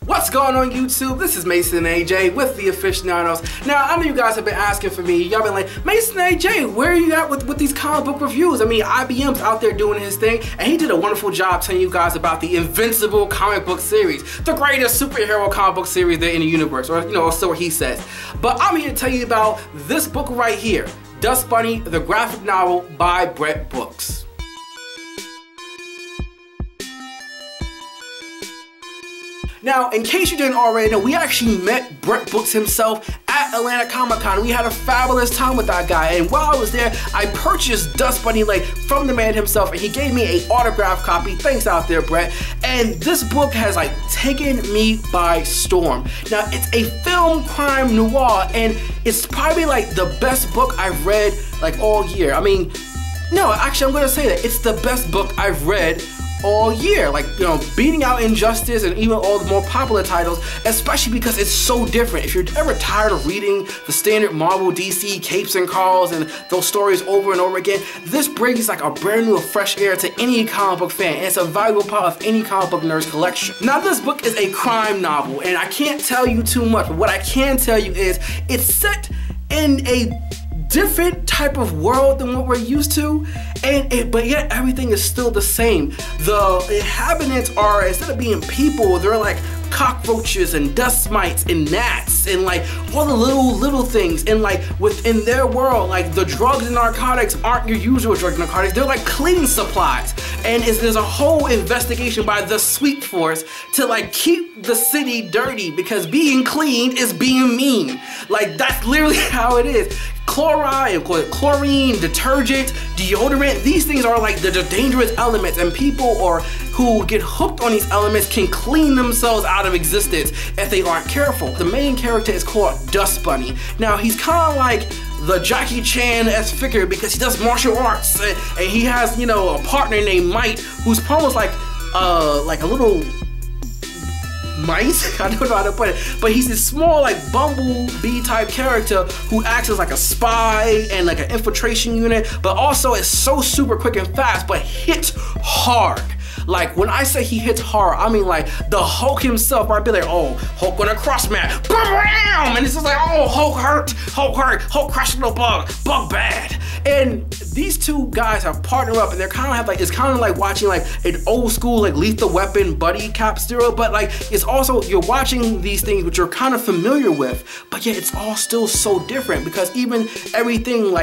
What's going on YouTube? This is Mason and AJ with the Aficionados. Now, I know you guys have been asking for me. Y'all been like, Mason and AJ, where are you at with these comic book reviews? I mean, IBM's out there doing his thing, and he did a wonderful job telling you guys about the Invincible comic book series, the greatest superhero comic book series there in the universe, or so he says. But I'm here to tell you about this book right here, Dust Bunny, the graphic novel by Brett Brooks. Now, in case you didn't already know, we actually met Brett Brooks himself at Atlanta Comic Con. We had a fabulous time with that guy, and while I was there, I purchased Dust Bunny from the man himself, and he gave me an autographed copy. Thanks out there, Brett. And this book has taken me by storm. Now, it's a film crime noir, and it's probably the best book I've read all year. I mean, no, actually, I'm gonna say that it's the best book I've read all year, beating out Injustice and even all the more popular titles, especially because it's so different. If you're ever tired of reading the standard Marvel, DC, capes and calls and those stories over and over again, this brings a brand new fresh air to any comic book fan, and it's a valuable part of any comic book nerd's collection. Now, this book is a crime novel, and I can't tell you too much, but what I can tell you is it's set in a different type of world than what we're used to, but yet everything is still the same. The inhabitants are, instead of being people, they're like cockroaches and dust mites and gnats and all the little things, and within their world, the drugs and narcotics aren't your usual drugs and narcotics, they're cleaning supplies, and there's a whole investigation by the Sweep Force to keep the city dirty, because being clean is being mean. That's literally how it is. Chlorine, detergent, deodorant, these things are the dangerous elements, and people who get hooked on these elements can clean themselves out of existence if they aren't careful. The main character is called Dust Bunny. Now, he's kind of like the Jackie Chan-esque figure because he does martial arts, and he has, a partner named Mite, who's almost like a little mice? I don't know how to put it, but he's this small bumblebee type character who acts as a spy and an infiltration unit, but also is so super quick and fast, but hits hard. When I say he hits hard, I mean the Hulk himself might be oh, Hulk on a cross mat, bam! And it's just oh, Hulk hurt, Hulk crushed the bug bad. And these two guys have partnered up, and they're kind of it's kind of like watching an old school Lethal Weapon buddy cop serial, but it's also, you're watching these things which you're kind of familiar with, but yet it's all still so different, because even everything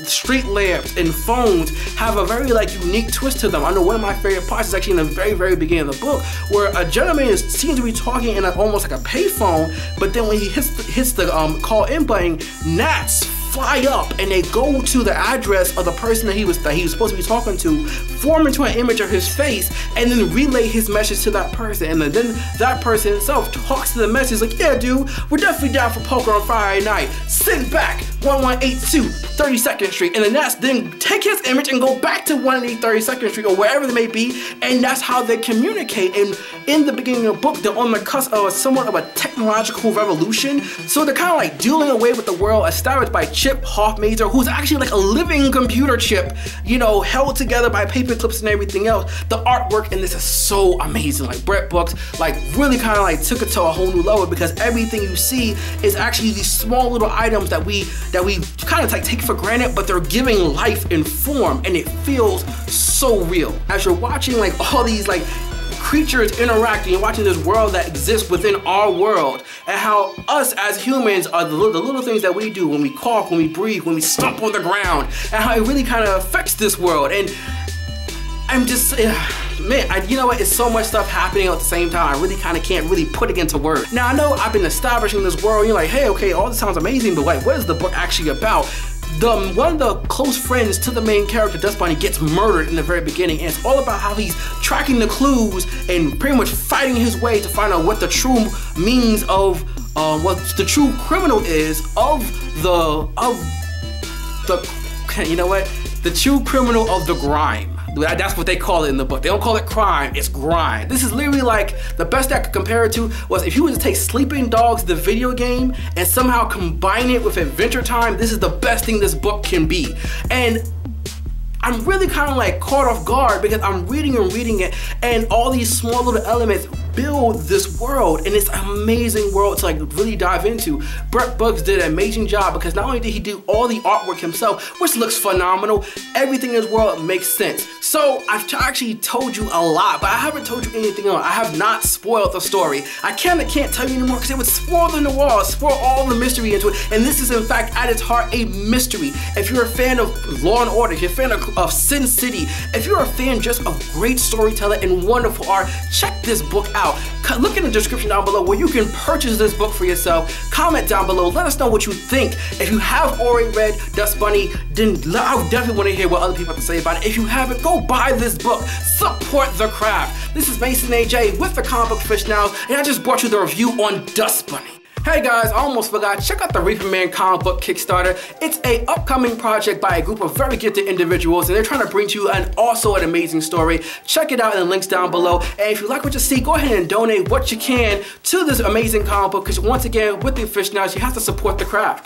street lamps and phones have a very unique twist to them. I know one of my favorite parts is actually in the very beginning of the book, where a gentleman seems to be talking in almost a payphone, but then when he hits the call in button, gnats fly up and they go to the address of the person that he was supposed to be talking to, form into an image of his face, and then relay his message to that person. And then that person himself talks to the message yeah, dude, we're definitely down for poker on Friday night. Send back 1182 32nd Street. And the Nats then take his image and go back to 180 32nd Street or wherever they may be, and that's how they communicate. And in the beginning of the book, they're on the cusp of somewhat of a technological revolution. So they're kind of dealing away with the world established by Chip Hoffmazer, who's actually a living computer chip, held together by paper clips and everything else. The artwork in this is so amazing. Brett Brooks, really kind of took it to a whole new level, because everything you see is actually these small little items that we kind of take for granted, but they're giving life and form, and it feels so real. As you're watching all these creatures interacting, you're watching this world that exists within our world, and how us as humans are the little things that we do when we cough, when we breathe, when we stomp on the ground, and how it really kind of affects this world. And I'm just, man, you know what? It's so much stuff happening at the same time. I really kind of can't really put it into words. Now, I know I've been establishing this world. You're hey, okay, all this sounds amazing, but what is the book actually about? One of the close friends to the main character, Dust Bunny, gets murdered in the very beginning, and it's all about how he's tracking the clues and pretty much fighting his way to find out what the true means of what the true criminal is the true criminal of the grime. That's what they call it in the book. They don't call it crime, it's grime. This is literally the best I could compare it to was if you were to take Sleeping Dogs, the video game, and somehow combine it with Adventure Time. This is the best thing this book can be. And I'm really kind of caught off guard, because I'm reading it, and all these small little elements build this world, and it's an amazing world to like really dive into. Brett Brooks did an amazing job because not only did he do all the artwork himself, which looks phenomenal, everything in this world makes sense. So I've actually told you a lot, but I haven't told you anything else. I have not spoiled the story. I can't tell you anymore because it would spoil the noir, spoil all the mystery into it, and this is in fact at its heart a mystery. If you're a fan of Law and Order, if you're a fan of Sin City, if you're a fan just of great storytelling and wonderful art, check this book out. Look in the description down below where you can purchase this book for yourself. Comment down below, let us know what you think. If you have already read Dust Bunny, then I would definitely want to hear what other people have to say about it. If you haven't, go buy this book. Support the craft. This is Mason AJ with the Comic Book Aficionados, and I just brought you the review on Dust Bunny. Hey guys, I almost forgot, check out the Reaper Man comic book Kickstarter. It's an upcoming project by a group of very gifted individuals, and they're trying to bring to you an amazing story. Check it out in the links down below, and if you like what you see, go ahead and donate what you can to this amazing comic book, because once again, with the Aficionados, you have to support the craft.